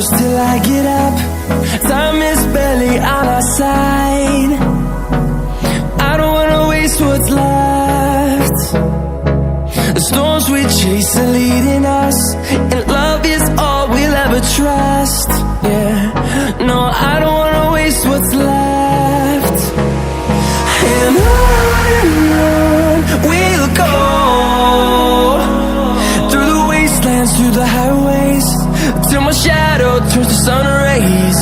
close till I get up. Time is barely on our side. I don't wanna waste what's left. The storms we chase are leading us, and love is all we'll ever trust. Yeah, no, I don't wanna waste what's left. And on we'll go, through the wastelands, through the highways, till my shadow turns to sun rays.